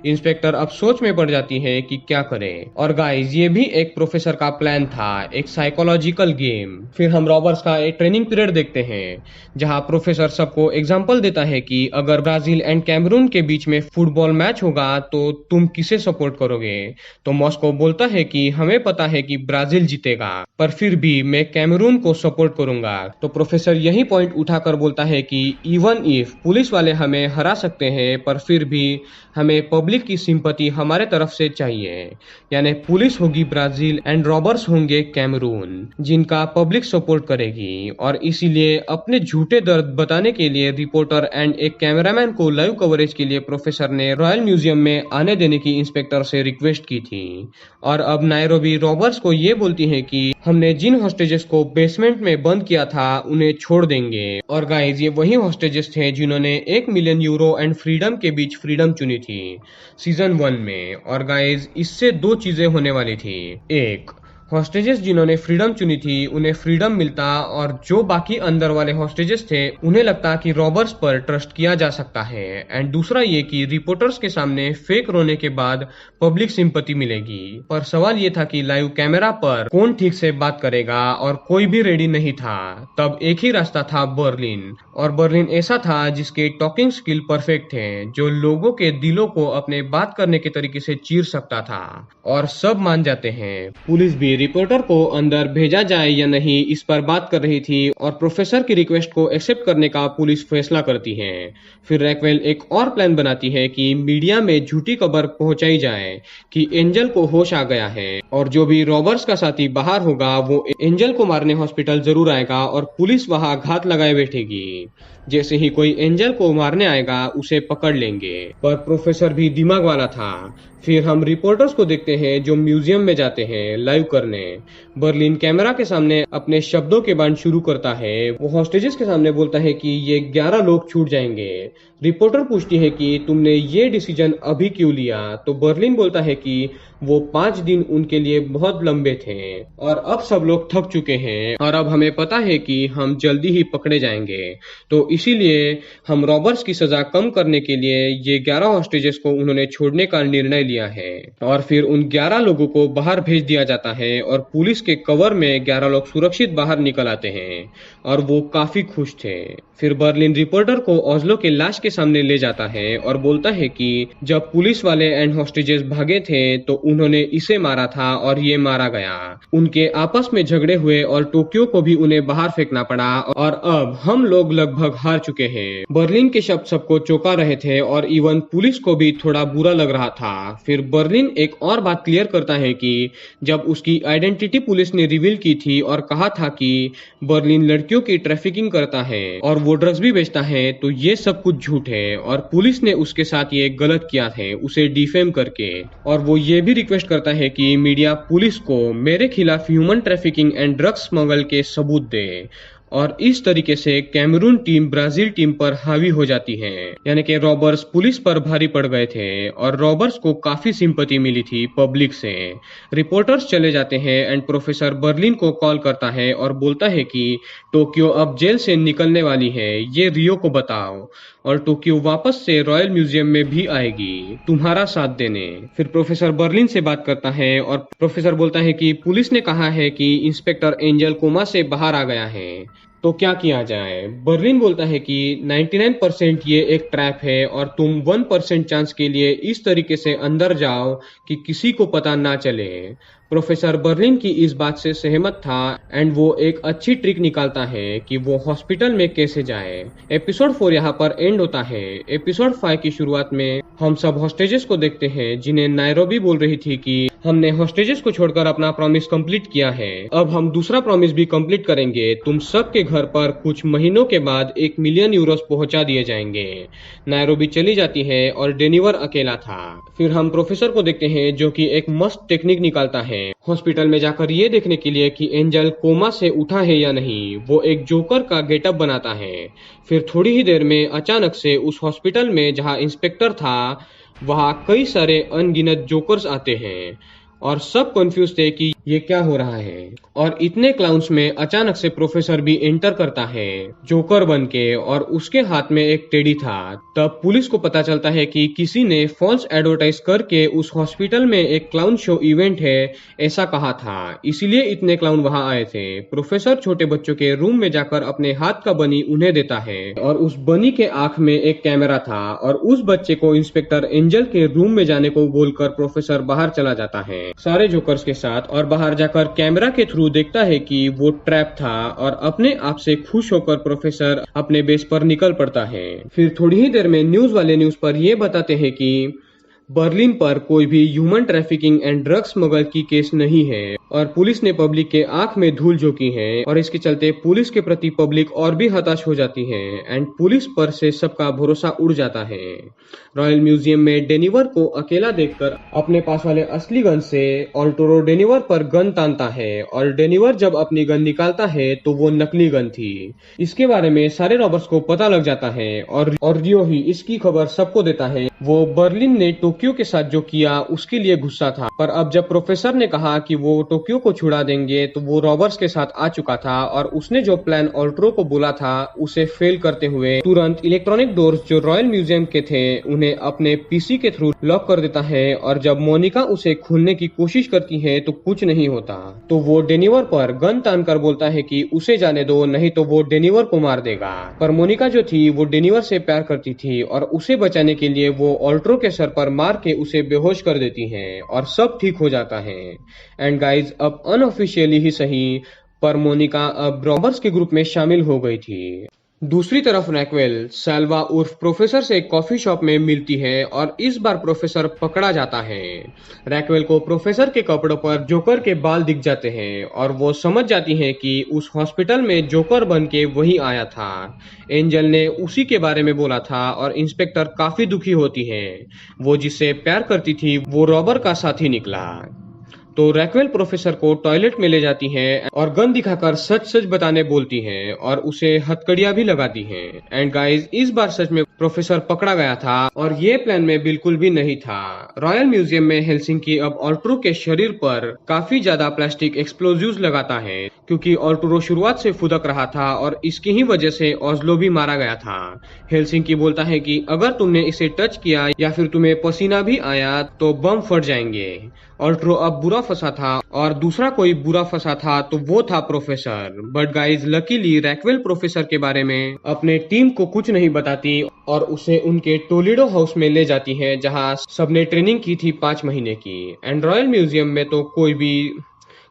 इंस्पेक्टर अब सोच में पड़ जाती है कि क्या करे। और गाइस ये भी एक प्रोफेसर का प्लान था, एक साइकोलॉजिकल गेम। फिर हम रॉबर्स का एक ट्रेनिंग पीरियड देखते हैं जहां प्रोफेसर सबको एग्जांपल देता है कि अगर ब्राजील एंड कैमरून के बीच में फुटबॉल मैच होगा तो तुम किसे सपोर्ट करोगे। तो मॉस्को बोलता है कि हमें पता है कि ब्राजील जीतेगा, पर फिर भी मैं कैमरून को सपोर्ट करूंगा। तो प्रोफेसर यही पॉइंट उठाकर बोलता है कि इवन इफ पुलिस वाले हमें हरा सकते हैं पर फिर भी हमें पब्लिक की सिंपैथी हमारे तरफ से चाहिए। यानी पुलिस होगी ब्राजील एंड रॉबर्स होंगे कैमरून, जिनका पब्लिक सपोर्ट करेगी। और इसीलिए अपने झूठे दर्द बताने के लिए रिपोर्टर एंड एक कैमरामैन को लाइव कवरेज के लिए प्रोफेसर ने रॉयल म्यूजियम में आने देने की इंस्पेक्टर से रिक्वेस्ट की थी। और अब नायरोबी रॉबर्स को ये बोलती है कि हमने जिन हॉस्टेजेस को बेसमेंट में बंद किया था उन्हें छोड़ देंगे। और गाइज ये वही हॉस्टेजेस थे जिन्होंने 1 मिलियन यूरो एंड फ्रीडम के बीच फ्रीडम चुनी थी सीजन 1 में। और गाइज इससे दो चीजें होने वाली थी। एक, हॉस्टेजेस जिन्होंने फ्रीडम चुनी थी उन्हें फ्रीडम मिलता, और जो बाकी अंदर वाले हॉस्टेजेस थे उन्हें लगता कि रॉबर्स पर ट्रस्ट किया जा सकता है। एंड दूसरा ये कि रिपोर्टर्स के सामने फेक रोने के बाद पब्लिक सिंपैथी मिलेगी। पर सवाल ये था कि लाइव कैमरा पर कौन ठीक से बात करेगा, और कोई भी रेडी नहीं था। तब एक ही रास्ता था, बर्लिन। और बर्लिन ऐसा था जिसके टॉकिंग स्किल परफेक्ट थे, जो लोगों के दिलों को अपने बात करने के तरीके से चीर सकता था। और सब मान जाते हैं। पुलिस भी रिपोर्टर को अंदर भेजा जाए या नहीं इस पर बात कर रही थी, और प्रोफेसर की रिक्वेस्ट को एक्सेप्ट करने का पुलिस फैसला करती है। फिर रैक्वेल एक और प्लान बनाती है कि मीडिया में झूठी खबर पहुंचाई जाए कि एंजल को होश आ गया है, और जो भी रॉबर्स का साथी बाहर होगा वो एंजल को मारने हॉस्पिटल जरूर आएगा, और पुलिस वहां घात लगाए बैठेगी। जैसे ही कोई एंजल को मारने आएगा उसे पकड़ लेंगे। पर प्रोफेसर भी दिमाग वाला था। फिर हम रिपोर्टर्स को देखते हैं जो म्यूजियम में जाते हैं लाइव करने। बर्लिन कैमरा के सामने अपने शब्दों के बांध शुरू करता है। वो हॉस्टेजेस के सामने बोलता है कि ये 11 लोग छूट जाएंगे। रिपोर्टर पूछती है कि तुमने ये डिसीजन अभी क्यों लिया, तो बर्लिन बोलता है कि वो 5 दिन उनके लिए बहुत लंबे थे, और अब सब लोग थक चुके हैं, और अब हमें पता है कि हम जल्दी ही पकड़े जाएंगे। तो इसीलिए हम रॉबर्स की सजा कम करने के लिए ये 11 हॉस्टेजेस को उन्होंने छोड़ने का निर्णय लिया है। और फिर उन 11 लोगों को बाहर भेज दिया जाता है, और पुलिस के कवर में 11 लोग सुरक्षित बाहर निकल आते हैं, और वो काफी खुश थे। फिर बर्लिन रिपोर्टर को ओस्लो के लाश के सामने ले जाता है और बोलता है कि जब पुलिस वाले एंड हॉस्टेजेस भागे थे तो उन्होंने इसे मारा था और ये मारा गया। उनके आपस में झगड़े हुए और टोक्यो को भी उन्हें बाहर फेंकना पड़ा, और अब हम लोग लगभग हार चुके हैं। बर्लिन के शब्द सबको चौंका रहे थे, और इवन पुलिस को भी थोड़ा बुरा लग रहा था। फिर बर्लिन एक और बात क्लियर करता है कि जब उसकी आइडेंटिटी पुलिस ने रिवील की थी और कहा था कि बर्लिन लड़कियों की ट्रैफिकिंग करता है और वो ड्रग्स भी बेचता है, तो ये सब कुछ झूठ है, और पुलिस ने उसके साथ ये गलत किया है उसे डिफेम करके। और वो ये भी रिक्वेस्ट करता है कि मीडिया पुलिस को मेरे खिलाफ human trafficking and drugs smuggle के सबूत दे। और इस तरीके से कैमरून टीम ब्राजील टीम पर हावी हो जाती है। यानी कि रॉबर्स पुलिस पर भारी पड़ गए थे, और रॉबर्स को काफी सिंपैथी मिली थी पब्लिक से। रिपोर्टर्स चले जाते हैं, एंड प्रोफेसर बर्लिन को कॉल करता है और बोलता है कि टोक्यो अब जेल से निकलने वाली है, ये रियो को बताओ, और टोक्यो वापस से रॉयल म्यूजियम में भी आएगी तुम्हारा साथ देने। फिर प्रोफेसर बर्लिन से बात करता है, और प्रोफेसर बोलता है कि पुलिस ने कहा है कि इंस्पेक्टर एंजल कोमा से बाहर आ गया है, तो क्या किया जाए। बर्लिन बोलता है कि 99% ये एक ट्रैप है, और तुम 1% चांस के लिए इस तरीके से अंदर जाओ कि किसी को पता ना चले। प्रोफेसर बर्लिन की इस बात से सहमत था, एंड वो एक अच्छी ट्रिक निकालता है कि वो हॉस्पिटल में कैसे जाए। एपिसोड 4 यहाँ पर एंड होता है। एपिसोड 5 की शुरुआत में हम सब हॉस्टेजेस को देखते हैं, जिन्हें नायरोबी बोल रही थी कि हमने हॉस्टेजेस को छोड़कर अपना प्रॉमिस कंप्लीट किया है, अब हम दूसरा प्रॉमिस भी कंप्लीट करेंगे। तुम सबके घर पर कुछ महीनों के बाद 1 मिलियन यूरोस पहुंचा दिए जाएंगे। नायरोबी चली जाती है और डेनिवर अकेला था। फिर हम प्रोफेसर को देखते हैं जो कि एक मस्त टेक्निक निकालता है हॉस्पिटल में जाकर ये देखने के लिए कि एंजल कोमा से उठा है या नहीं। वो एक जोकर का गेटअप बनाता है। फिर थोड़ी ही देर में अचानक से उस हॉस्पिटल में जहाँ इंस्पेक्टर था वहाँ कई सारे अनगिनत जोकर्स आते हैं, और सब कंफ्यूज थे कि ये क्या हो रहा है। और इतने क्लाउन्स में अचानक से प्रोफेसर भी एंटर करता है जोकर बन के, और उसके हाथ में एक टेडी था। तब पुलिस को पता चलता है कि किसी ने फॉल्स एडवर्टाइज करके उस हॉस्पिटल में एक क्लाउन शो इवेंट है ऐसा कहा था, इसीलिए इतने क्लाउन वहां आए थे। प्रोफेसर छोटे बच्चों के रूम में जाकर अपने हाथ का बनी उन्हें देता है, और उस बनी के आंख में एक कैमरा था, और उस बच्चे को इंस्पेक्टर एंजल के रूम में जाने को बोलकर प्रोफेसर बाहर चला जाता है सारे जोकर्स के साथ, और बाहर जाकर कैमरा के थ्रू देखता है कि वो ट्रैप था, और अपने आप से खुश होकर प्रोफेसर अपने बेस पर निकल पड़ता है। फिर थोड़ी ही देर में न्यूज वाले न्यूज पर ये बताते हैं कि बर्लिन पर कोई भी human trafficking and drugs smuggle की केस नहीं है, और पुलिस ने पब्लिक के आंख में धूल झोंकी है और इसके चलते पुलिस के प्रति पब्लिक और भी हताश हो जाती है एंड पुलिस पर से सबका भरोसा उड़ जाता है। रॉयल म्यूजियम में डेनिवर को अकेला देखकर अपने पास वाले असली गन से ऑल्टोरो डेनिवर पर गन तानता है और डेनिवर जब अपनी गन निकालता है तो वो नकली गन थी। इसके बारे में सारे रॉबर्स को पता लग जाता है और रियो ही इसकी खबर सबको देता है। वो बर्लिन ने टोक्यो के साथ जो किया उसके लिए गुस्सा था, पर अब जब प्रोफेसर ने कहा कि वो टोक्यो को छुड़ा देंगे तो वो रॉबर्स के साथ आ चुका था और उसने जो प्लान ऑल्ट्रो को बोला था उसे फेल करते हुए तुरंत इलेक्ट्रॉनिक डोर्स जो रॉयल म्यूजियम के थे उन्हें अपने पीसी के थ्रू लॉक कर देता है और जब मोनिका उसे खोलने की कोशिश करती है तो कुछ नहीं होता। तो वो डेनिवर पर गन तान कर बोलता है कि उसे जाने दो, नहीं तो वो डेनिवर को मार देगा। पर मोनिका जो थी वो डेनिवर से प्यार करती थी और उसे बचाने के लिए वो ऑल्ट्रो के सर पर मार के उसे बेहोश कर देती है और सब ठीक हो जाता है। एंड गाइज अब अनऑफिशियली ही सही पर मोनिका अब रॉबर्स के ग्रुप में शामिल हो गई थी। दूसरी तरफ रैक्वेल सैल्वा उर्फ प्रोफेसर से कॉफी शॉप में मिलती है और इस बार प्रोफेसर पकड़ा जाता है। रैक्वेल को प्रोफेसर के कपड़ों पर जोकर के बाल दिख जाते हैं और वो समझ जाती है कि उस हॉस्पिटल में जोकर बन के वही आया था। एंजल ने उसी के बारे में बोला था और इंस्पेक्टर काफी दुखी होती है। वो जिससे प्यार करती थी वो रॉबर का साथी निकला। तो रैक्वेल प्रोफेसर को टॉयलेट में ले जाती है और गन दिखाकर सच सच बताने बोलती है और उसे हथकड़ियां भी लगाती है। एंड गाइस इस बार सच में प्रोफेसर पकड़ा गया था और ये प्लान में बिल्कुल भी नहीं था। रॉयल म्यूजियम में हेल्सिंकी अब ऑल्ट्रो के शरीर पर काफी ज्यादा प्लास्टिक एक्सप्लोजिव्स लगाता है क्योंकि ऑल्ट्रो शुरुआत से फुदक रहा था और इसकी ही वजह से ओस्लो भी मारा गया था। हेल्सिंकी बोलता है कि अगर तुमने इसे टच किया या फिर तुम्हें पसीना भी आया तो बम फट जाएंगे। ऑल्ट्रो अब बुरा फंसा था और दूसरा कोई बुरा फंसा था तो वो था professor. But guys luckily Raquel professor के बारे में अपने टीम को कुछ नहीं बताती और उसे उनके टोलेडो हाउस में ले जाती है जहां सबने ट्रेनिंग की थी 5 महीने की। एंड रॉयल म्यूजियम में तो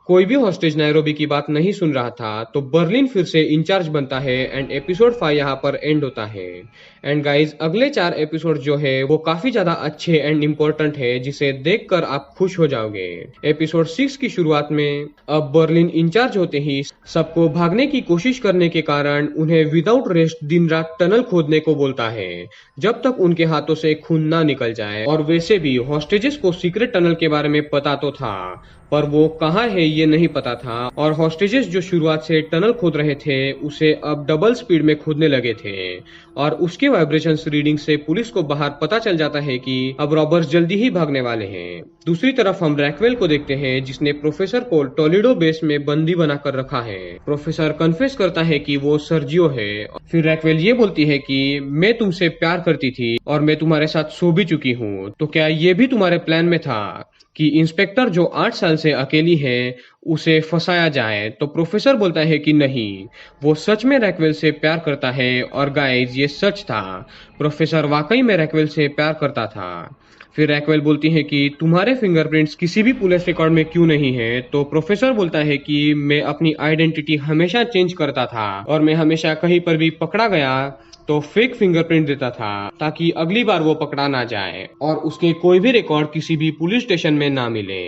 कोई भी हॉस्टेज नैरोबी की बात नहीं सुन रहा था। तो बर्लिन फिर से इंचार्ज बनता है एंड एपिसोड 5 यहाँ पर एंड होता है। एंड गाइज अगले 4 एपिसोड जो है वो काफी ज्यादा अच्छे एंड इम्पोर्टेंट है जिसे देखकर आप खुश हो जाओगे। एपिसोड 6 की शुरुआत में अब बर्लिन इंचार्ज होते ही सबको भागने की कोशिश करने के कारण उन्हें विदाउट रेस्ट दिन रात टनल खोदने को बोलता है जब तक उनके हाथों से खून ना निकल जाए। और वैसे भी हॉस्टेजेस को सीक्रेट टनल के बारे में पता तो था पर वो कहाँ है ये नहीं पता था और हॉस्टेजेस जो शुरुआत से टनल खोद रहे थे उसे अब डबल स्पीड में खोदने लगे थे और उसके वाइब्रेशंस रीडिंग से पुलिस को बाहर पता चल जाता है कि अब रॉबर्स जल्दी ही भागने वाले हैं। दूसरी तरफ हम रैक्वेल को देखते हैं जिसने प्रोफेसर को टोलेडो बेस में बंदी बनाकर रखा है। प्रोफेसर कन्फेस करता है कि वो सर्जियो है। फिर रैक्वेल ये बोलती है कि मैं तुमसे प्यार करती थी और मैं तुम्हारे साथ सो भी चुकी हूँ, तो क्या ये भी तुम्हारे प्लान में था कि इंस्पेक्टर जो 8 साल से अकेली है उसे फंसाया जाए? तो प्रोफेसर बोलता है कि नहीं, वो सच में रैक्वेल से प्यार करता है और गाइज ये सच था। प्रोफेसर वाकई में रैक्वेल से प्यार करता था। फिर रैक्वेल बोलती है कि तुम्हारे फिंगरप्रिंट्स किसी भी पुलिस रिकॉर्ड में क्यों नहीं है? तो प्रोफेसर बोलता है कि मैं अपनी आइडेंटिटी हमेशा चेंज करता था और मैं हमेशा कहीं पर भी पकड़ा गया तो फेक फिंगरप्रिंट देता था ताकि अगली बार वो पकड़ा ना जाए और उसके कोई भी रिकॉर्ड किसी भी पुलिस स्टेशन में ना मिले।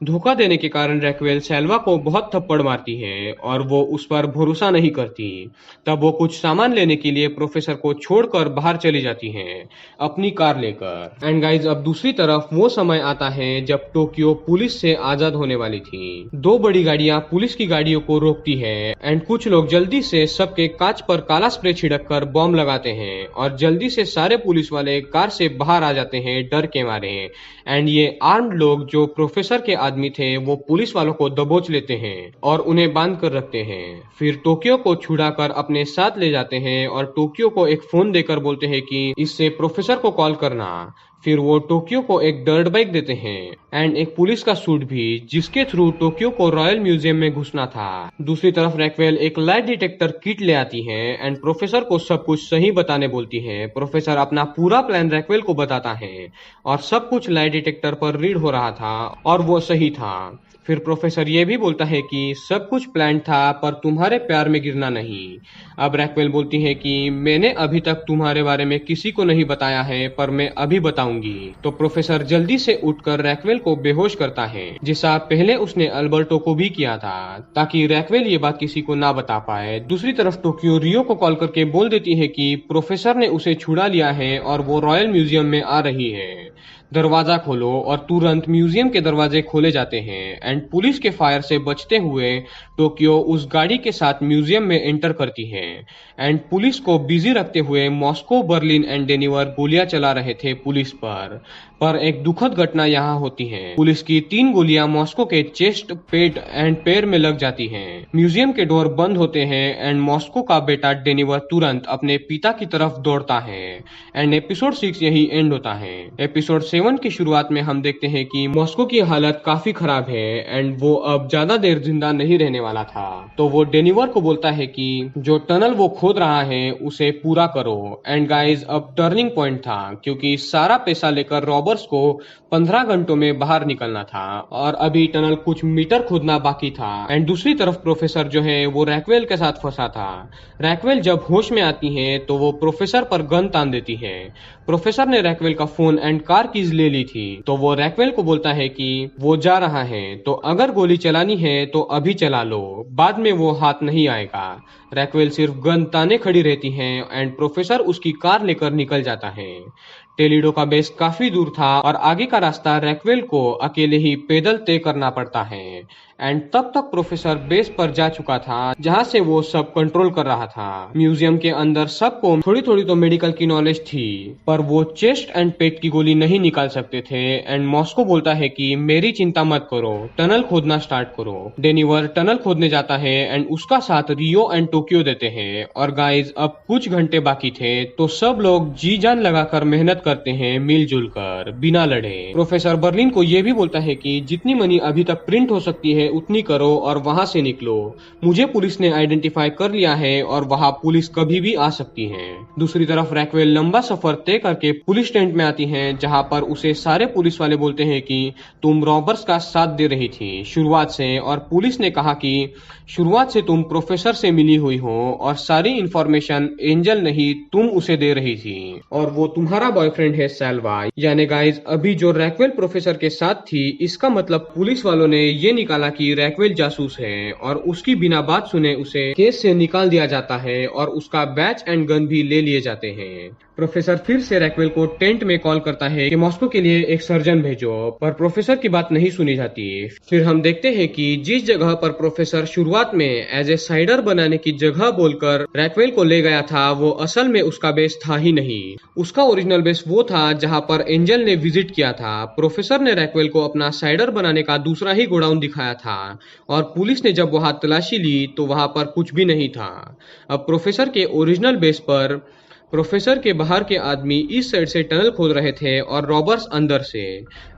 धोखा देने के कारण रैक्वेल सैल्वा को बहुत थप्पड़ मारती है और वो उस पर भरोसा नहीं करती। तब वो कुछ सामान लेने के लिए प्रोफेसर को छोड़कर बाहर चली जाती है अपनी कार लेकर। एंड गाइज अब दूसरी तरफ वो समय आता है जब टोक्यो पुलिस से आजाद होने वाली थी। 2 बड़ी गाड़ियां पुलिस की गाड़ियों को रोकती है एंड कुछ लोग जल्दी से सबके कांच पर काला स्प्रे छिड़क कर बॉम्ब लगाते हैं और जल्दी से सारे पुलिस वाले कार से बाहर आ जाते हैं डर के मारे। एंड ये आर्म्ड लोग जो प्रोफेसर के आदमी थे वो पुलिस वालों को दबोच लेते हैं और उन्हें बांध कर रखते हैं। फिर टोक्यो को छुड़ाकर अपने साथ ले जाते हैं और टोक्यो को एक फोन देकर बोलते हैं कि इससे प्रोफेसर को कॉल करना। फिर वो टोक्यो को एक डर्ट बाइक देते हैं एंड एक पुलिस का सूट भी जिसके थ्रू टोक्यो को रॉयल म्यूजियम में घुसना था। दूसरी तरफ रैक्वेल एक लाइट डिटेक्टर किट ले आती है एंड प्रोफेसर को सब कुछ सही बताने बोलती है। प्रोफेसर अपना पूरा प्लान रैक्वेल को बताता है और सब कुछ लाइट डिटेक्टर पर रीड हो रहा था और वो सही था। फिर प्रोफेसर ये भी बोलता है कि सब कुछ प्लान था पर तुम्हारे प्यार में गिरना नहीं। अब रैक्वेल बोलती है कि मैंने अभी तक तुम्हारे बारे में किसी को नहीं बताया है पर मैं अभी बताऊंगी। तो प्रोफेसर जल्दी से उठकर रैक्वेल को बेहोश करता है, जैसा पहले उसने अल्बर्टो को भी किया था, ताकि रैक्वेल ये बात किसी को ना बता पाए। दूसरी तरफ टोक्यो रियो को कॉल करके बोल देती है कि प्रोफेसर ने उसे छुड़ा लिया है और वो रॉयल म्यूजियम में आ रही है। दरवाजा खोलो और तुरंत म्यूजियम के दरवाजे खोले जाते हैं एंड पुलिस के फायर से बचते हुए टोक्यो उस गाड़ी के साथ म्यूजियम में एंटर करती है एंड पुलिस को बिजी रखते हुए मॉस्को, बर्लिन एंड डेनिवर गोलियां चला रहे थे पुलिस पर एक दुखद घटना यहाँ होती है। पुलिस की 3 गोलियां मॉस्को के चेस्ट, पेट एंड पैर में लग जाती हैं। म्यूजियम के डोर बंद होते हैं एंड मॉस्को का बेटा डेनिवर तुरंत अपने पिता की तरफ दौड़ता है एंड एपिसोड 6 यही एंड होता है। एपिसोड 7 की शुरुआत में हम देखते हैं कि मॉस्को की हालत काफी खराब है एंड वो अब ज्यादा देर जिंदा नहीं रहने वाला था। तो वो डेनिवर को बोलता है कि जो टनल वो खोद रहा है उसे पूरा करो। एंड गाइस, अब टर्निंग पॉइंट था क्योंकि सारा पैसा लेकर रॉबर्स को 15 घंटों में बाहर निकलना था और अभी टनल कुछ मीटर खोदना बाकी था। एंड दूसरी तरफ प्रोफेसर जो है वो रैक्वेल के साथ फंसा था। रैक्वेल जब होश में आती है तो वो प्रोफेसर पर गन तान देती है। प्रोफेसर ने रैक्वेल का फोन एंड कार कीज ले ली थी, तो वो रैक्वेल को बोलता है कि वो जा रहा है तो अगर गोली चलानी है तो अभी चला लो, बाद में वो हाथ नहीं आएगा। रैक्वेल सिर्फ गन ताने खड़ी रहती है एंड प्रोफेसर उसकी कार लेकर निकल जाता है। टेलिडो का बेस काफी दूर था और आगे का रास्ता रैक्वेल को अकेले ही पैदल तय करना पड़ता है एंड तब तक प्रोफेसर बेस पर जा चुका था जहां से वो सब कंट्रोल कर रहा था। म्यूजियम के अंदर सबको थोड़ी थोड़ी तो मेडिकल की नॉलेज थी पर वो चेस्ट एंड पेट की गोली नहीं निकाल सकते थे एंड मॉस्को बोलता है कि मेरी चिंता मत करो, टनल खोदना स्टार्ट करो। डेनिवर टनल खोदने जाता है एंड उसका साथ रियो एंड टोक्यो देते हैं। और गाइज, अब कुछ घंटे बाकी थे तो सब लोग जी जान लगाकर मेहनत करते हैं मिलजुल कर, बिना लड़े। प्रोफेसर बर्लिन को ये भी बोलता है कि जितनी मनी अभी तक प्रिंट हो सकती है उतनी करो और वहां से निकलो। मुझे पुलिस ने आइडेंटिफाई कर लिया है और वहां पुलिस कभी भी आ सकती है। दूसरी तरफ रैक्वेल लंबा सफर तय करके पुलिस टेंट में आती है जहां पर उसे सारे पुलिस वाले बोलते हैं कि तुम रॉबर्स का साथ दे रही थी शुरुआत से, और पुलिस ने कहा कि शुरुआत से तुम प्रोफेसर से मिली हुई हो और सारी इंफॉर्मेशन एंजल नहीं तुम उसे दे रही थी और वो तुम्हारा बॉयफ्रेंड है सैल्वा। यानी गाइज, अभी जो रैक्वेल प्रोफेसर के साथ थी इसका मतलब पुलिस वालों ने ये निकाला कि रैक्वेल जासूस है और उसकी बिना बात सुने उसे केस से निकाल दिया जाता है और उसका बैच एंड गन भी ले लिए जाते हैं। प्रोफेसर फिर से रैक्वेल को टेंट में कॉल करता है कि मॉस्को के लिए एक सर्जन भेजो, पर प्रोफेसर की बात नहीं सुनी जाती। फिर हम देखते हैं कि जिस जगह पर प्रोफेसर शुरुआत में एज ए साइडर बनाने की जगह बोलकर रैक्वेल को ले गया था वो असल में उसका बेस था ही नहीं। उसका ओरिजिनल बेस वो था जहां पर एंजल ने विजिट किया था। प्रोफेसर ने रैक्वेल को अपना साइडर बनाने का दूसरा ही गोडाउन दिखाया था और पुलिस ने जब वहां तलाशी ली तो वहां पर कुछ भी नहीं था। अब प्रोफेसर के ओरिजिनल बेस पर प्रोफेसर के बाहर के आदमी इस साइड से टनल खोद रहे थे और रॉबर्स अंदर से,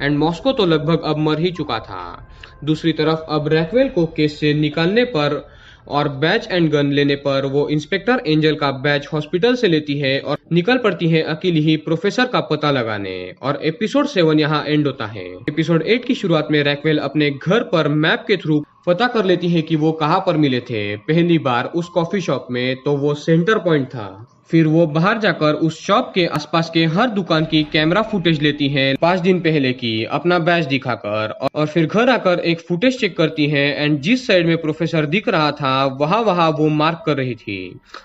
एंड मॉस्को तो लगभग अब मर ही चुका था। दूसरी तरफ अब रैक्वेल को केस से निकालने पर और बैच एंड गन लेने पर वो इंस्पेक्टर एंजल का बैच हॉस्पिटल से लेती है और निकल पड़ती है अकेली ही प्रोफेसर का पता लगाने। और एपिसोड 7 यहाँ एंड होता है। एपिसोड 8 की शुरुआत में रैक्वेल अपने घर पर मैप के थ्रू पता कर लेती है कि वो कहाँ पर मिले थे पहली बार उस कॉफी शॉप में, तो वो सेंटर पॉइंट था। फिर वो बाहर जाकर उस शॉप के आसपास के हर दुकान की कैमरा फुटेज लेती है 5 दिन पहले की अपना बैच दिखाकर, और फिर घर आकर एक फुटेज चेक करती है एंड जिस साइड में प्रोफेसर दिख रहा था वहां वो मार्क कर रही थी।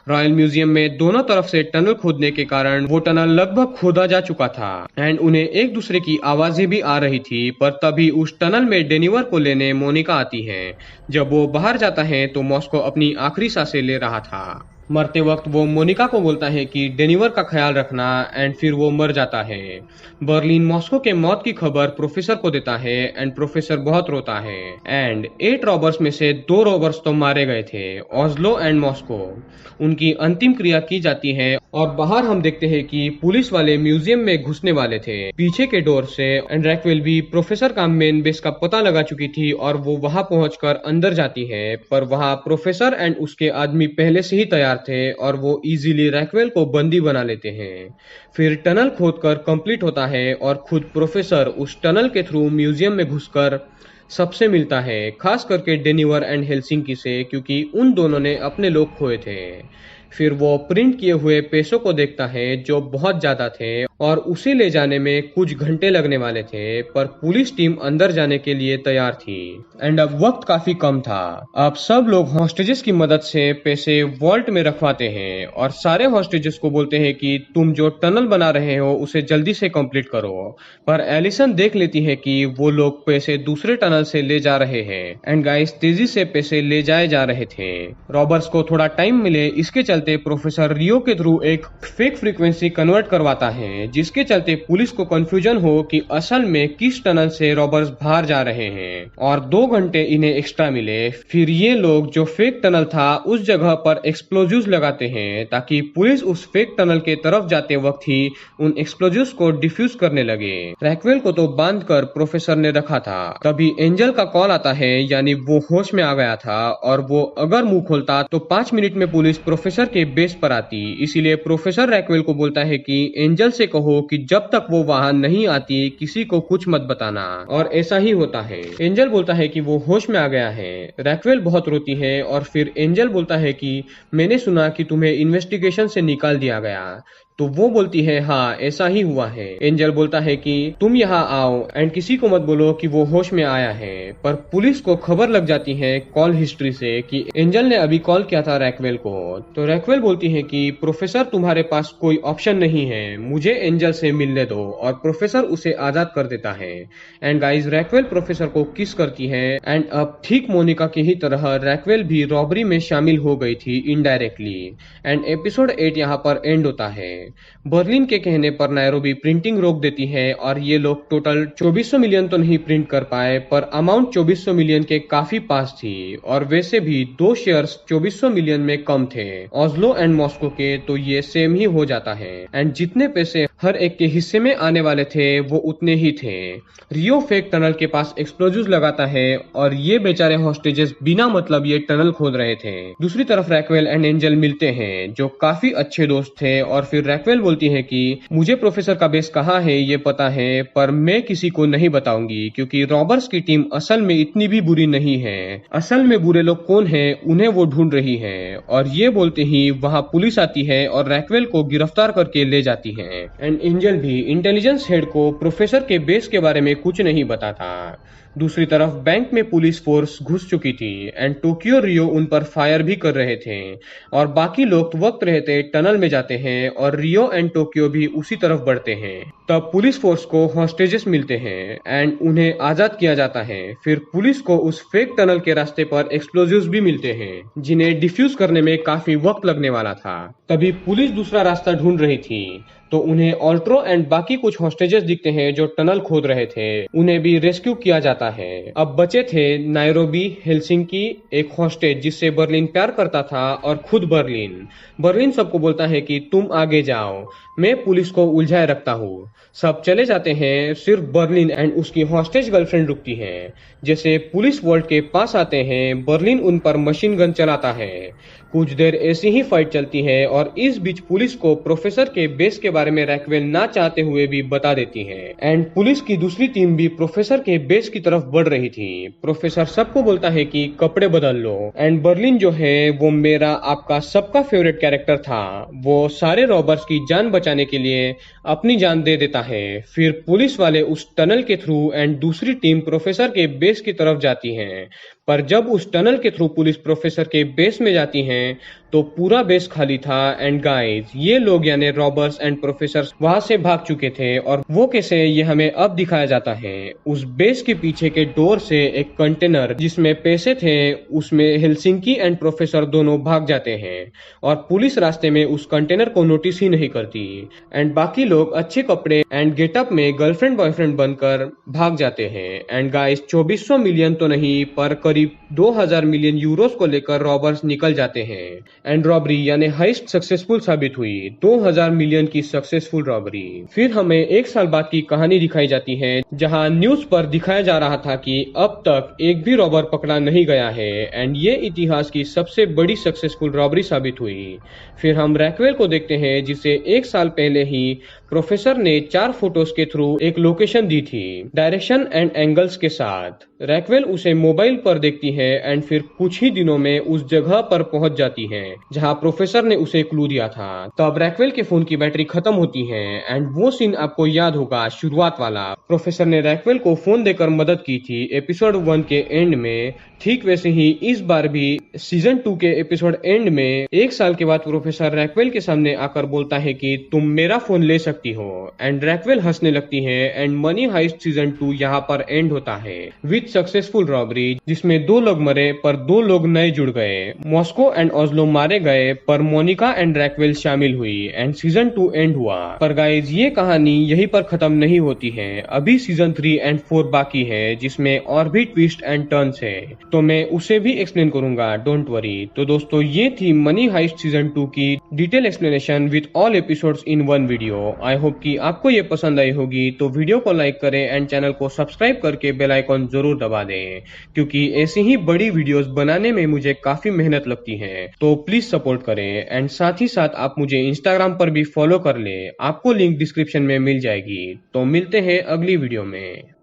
रॉयल म्यूजियम में दोनों तरफ से टनल खोदने के कारण वो टनल लगभग खोदा जा चुका था एंड उन्हें एक दूसरे की आवाजें भी आ रही थी। पर तभी उस टनल में डेनिवर को लेने मोनिका आती है। जब वो बाहर जाता है तो मॉस्को अपनी आखिरी सांसें ले रहा था। मरते वक्त वो मोनिका को बोलता है कि डेनिवर का ख्याल रखना एंड फिर वो मर जाता है। बर्लिन मॉस्को के मौत की खबर प्रोफेसर को देता है एंड प्रोफेसर बहुत रोता है एंड 8 रॉबर्स में से 2 रॉबर्स तो मारे गए थे, ऑस्लो एंड मॉस्को। उनकी अंतिम क्रिया की जाती है और बाहर हम देखते हैं कि पुलिस वाले म्यूजियम में घुसने वाले थे पीछे के डोर से एंड रैक्वेल भी प्रोफेसर का मेन बेस का पता लगा चुकी थी और वो वहां पहुंचकर अंदर जाती है। पर वहां प्रोफेसर एंड उसके आदमी पहले से ही तैयार थे और वो इजीली रैक्वेल को बंदी बना लेते हैं। फिर टनल खोदकर कंप्लीट होता है और खुद प्रोफेसर उस टनल के थ्रू म्यूजियम में घुसकर सबसे मिलता है, खास करके डेनिवर एंड हेलसिंकी से, क्योंकि उन दोनों ने अपने लोग खोए थे। फिर वो प्रिंट किए हुए पैसों को देखता है जो बहुत ज्यादा थे और उसे ले जाने में कुछ घंटे लगने वाले थे, पर पुलिस टीम अंदर जाने के लिए तैयार थी। एंड अब वक्त काफी कम था। अब सब लोग हॉस्टेजेस की मदद से पैसे वॉल्ट में रखवाते हैं और सारे हॉस्टेजेस को बोलते हैं कि तुम जो टनल बना रहे हो उसे जल्दी से कंप्लीट करो। पर एलिसन देख लेती है कि वो लोग पैसे दूसरे टनल से ले जा रहे हैं एंड गाइस तेजी से पैसे ले जाए जा रहे थे। रॉबर्ट्स को थोड़ा टाइम मिले, इसके चलते प्रोफेसर रियो के थ्रू एक फेक फ्रीक्वेंसी कन्वर्ट करवाता है, जिसके चलते पुलिस को कंफ्यूजन हो कि असल में किस टनल से रॉबर्ट्स बाहर जा रहे हैं और 2 घंटे इन्हें एक्स्ट्रा मिले। फिर ये लोग जो फेक टनल था उस जगह पर एक्सप्लोजिव्स लगाते हैं ताकि पुलिस उस फेक टनल के तरफ जाते वक्त ही उन एक्सप्लोजिव्स को डिफ्यूज करने लगे। रैक्वेल को तो बांध कर प्रोफेसर ने रखा था। तभी एंजल का कॉल आता है, यानी वो होश में आ गया था और वो अगर मुंह खोलता तो 5 मिनट में पुलिस प्रोफेसर के बेस पर आती। इसीलिए प्रोफेसर रैक्वेल को बोलता है कि एंजल से कहो कि जब तक वो वहां नहीं आती किसी को कुछ मत बताना, और ऐसा ही होता है। एंजल बोलता है कि वो होश में आ गया है। रैक्वेल बहुत रोती है और फिर एंजल बोलता है कि मैंने सुना कि तुम्हें इन्वेस्टिगेशन से निकाल दिया गया। तो वो बोलती है हाँ ऐसा ही हुआ है। एंजल बोलता है कि तुम यहाँ आओ एंड किसी को मत बोलो कि वो होश में आया है। पर पुलिस को खबर लग जाती है कॉल हिस्ट्री से कि एंजल ने अभी कॉल किया था रैक्वेल को। तो रैक्वेल बोलती है कि प्रोफेसर तुम्हारे पास कोई ऑप्शन नहीं है, मुझे एंजल से मिलने दो, और प्रोफेसर उसे आजाद कर देता है। एंड गाइस रैक्वेल प्रोफेसर को किस करती है एंड अब ठीक मोनिका की ही तरह रैक्वेल भी रॉबरी में शामिल हो गई थी इनडायरेक्टली। एंड एपिसोड 8 यहाँ पर एंड होता है। बर्लिन के कहने पर नायरोबी प्रिंटिंग रोक देती है और ये लोग टोटल 2400 मिलियन तो नहीं प्रिंट कर पाए, पर अमाउंट 2400 मिलियन के काफी पास थी और वैसे भी 2 शेयर्स 2400 मिलियन में कम थे। ऑस्लो एंड मॉस्को के तो ये सेम ही हो जाता है एंड जितने पैसे हर एक के हिस्से में आने वाले थे वो उतने ही थे। रियो फेक टनल के पास एक्सप्लोजिव्स लगाता है और ये बेचारे हॉस्टेजेस बिना मतलब ये टनल खोद रहे थे। दूसरी तरफ रैक्वेल एंड एंजल मिलते हैं जो काफी अच्छे दोस्त थे और फिर रैक्वेल बोलती है कि मुझे प्रोफेसर का बेस कहाँ है ये पता है, पर मैं किसी को नहीं बताऊंगी क्योंकि रॉबर्ट्स की टीम असल में इतनी भी बुरी नहीं है। असल में बुरे लोग कौन हैं उन्हें वो ढूंढ रही है। और ये बोलते ही वहाँ पुलिस आती है और रैक्वेल को गिरफ्तार करके ले जाती है। एंड एंजल भी इंटेलिजेंस हेड को प्रोफेसर के बेस के बारे में कुछ नहीं बताता। दूसरी तरफ बैंक में पुलिस फोर्स घुस चुकी थी एंड टोक्यो रियो उन पर फायर भी कर रहे थे और बाकी लोग वक्त रहते टनल में जाते हैं और रियो एंड टोक्यो भी उसी तरफ बढ़ते हैं। तब पुलिस फोर्स को हॉस्टेजेस मिलते हैं एंड उन्हें आजाद किया जाता है। फिर पुलिस को उस फेक टनल के रास्ते पर एक्सप्लोजिव्स भी मिलते हैं जिन्हें डिफ्यूज करने में काफी वक्त लगने वाला था। तभी पुलिस दूसरा रास्ता ढूंढ रही थी तो उन्हें ऑल्ट्रो एंड बाकी कुछ हॉस्टेजेस दिखते हैं जो टनल खोद रहे थे। उन्हें भी रेस्क्यू किया जाता है। अब बचे थे नायरोबी, हेलसिंकी, एक हॉस्टेज जिससे बर्लिन प्यार करता था और खुद बर्लिन। बर्लिन सबको बोलता है कि तुम आगे जाओ, मैं पुलिस को उलझाए रखता हूँ। सब चले जाते हैं, सिर्फ बर्लिन एंड उसकी हॉस्टेज गर्लफ्रेंड रुकती है। जैसे पुलिस वर्ल्ड के पास आते हैं, बर्लिन उन पर मशीन गन चलाता है। कुछ देर ऐसी ही फाइट चलती है और इस बीच पुलिस को प्रोफेसर के बेस के बारे में रैक्वेल ना चाहते हुए भी बता देती है एंड पुलिस की दूसरी टीम भी प्रोफेसर के बेस की तरफ बढ़ रही थी। प्रोफेसर सबको बोलता है कि कपड़े बदल लो एंड बर्लिन जो है वो मेरा आपका सबका फेवरेट कैरेक्टर था, वो सारे रॉबर्स की जान बचाने के लिए अपनी जान दे देता है। फिर पुलिस वाले उस टनल के थ्रू एंड दूसरी टीम प्रोफेसर के बेस की तरफ जाती है, पर जब उस टनल के थ्रू पुलिस प्रोफेसर के बेस में जाती है तो पूरा बेस खाली था। एंड गाइस ये लोग यानी रॉबर्स एंड प्रोफेसर वहां से भाग चुके थे और वो कैसे ये हमें अब दिखाया जाता है। उस बेस के पीछे के डोर से एक कंटेनर जिसमें पैसे थे उसमें हेलसिंकी एंड प्रोफेसर दोनों भाग जाते हैं और पुलिस रास्ते में उस कंटेनर को नोटिस ही नहीं करती एंड बाकी लोग अच्छे कपड़े एंड गेटअप में गर्लफ्रेंड बॉयफ्रेंड बनकर भाग जाते हैं। एंड गाइस 2400 मिलियन तो नहीं पर करीब 2000 मिलियन यूरोस को लेकर रॉबर्स निकल जाते हैं एंड रॉबरी यानी हाइस्ट सक्सेसफुल साबित हुई। 2000 मिलियन की सक्सेसफुल रॉबरी। फिर हमें एक साल बाद की कहानी दिखाई जाती है जहां न्यूज पर दिखाया जा रहा था कि अब तक एक भी रॉबर पकड़ा नहीं गया है एंड ये इतिहास की सबसे बड़ी सक्सेसफुल रॉबरी साबित हुई। फिर हम रैक्वेल को देखते हैं जिसे एक साल पहले ही प्रोफेसर ने 4 फोटोज के थ्रू एक लोकेशन दी थी, डायरेक्शन एंड एंगल्स के साथ। रैक्वेल उसे मोबाइल पर देखती है एंड फिर कुछ ही दिनों में उस जगह पर पहुंच जाती है जहां प्रोफेसर ने उसे क्लू दिया था। तब रैक्वेल के फोन की बैटरी खत्म होती है एंड वो सीन आपको याद होगा, शुरुआत वाला। प्रोफेसर ने रैक्वेल को फोन देकर मदद की थी एपिसोड 1 के एंड में। ठीक वैसे ही इस बार भी सीजन 2 के एपिसोड एंड में 1 साल के बाद प्रोफेसर रैक्वेल के सामने आकर बोलता है कि तुम मेरा फोन ले सकती हो एंड रैक्वेल हंसने लगती है एंड मनी हाइस्ट सीजन 2 यहाँ पर एंड होता है विद सक्सेसफुल रॉबरी, जिसमें 2 लोग मरे पर 2 लोग नए जुड़ गए। मॉस्को एंड ओस्लो मारे गए पर मोनिका एंड रैक्वेल शामिल हुई एंड सीजन 2 एंड हुआ। पर गाइज ये कहानी यहीं पर खत्म नहीं होती है, अभी सीजन 3 एंड 4 बाकी है जिसमें और भी ट्विस्ट एंड टर्न्स है, तो मैं उसे भी एक्सप्लेन करूंगा, डोंट वरी। तो दोस्तों ये थी मनी हाइस्ट सीजन 2 की detail explanation with all episodes in one video. I hope कि आपको ये पसंद आई होगी, तो वीडियो को लाइक करें एंड चैनल को सब्सक्राइब करके बेल आइकॉन जरूर दबा दें, क्योंकि ऐसी ही बड़ी वीडियोस बनाने में मुझे काफी मेहनत लगती है। तो प्लीज सपोर्ट करें एंड साथ ही साथ आप मुझे इंस्टाग्राम पर भी फॉलो कर लें, आपको लिंक डिस्क्रिप्शन में मिल जाएगी। तो मिलते हैं अगली वीडियो में।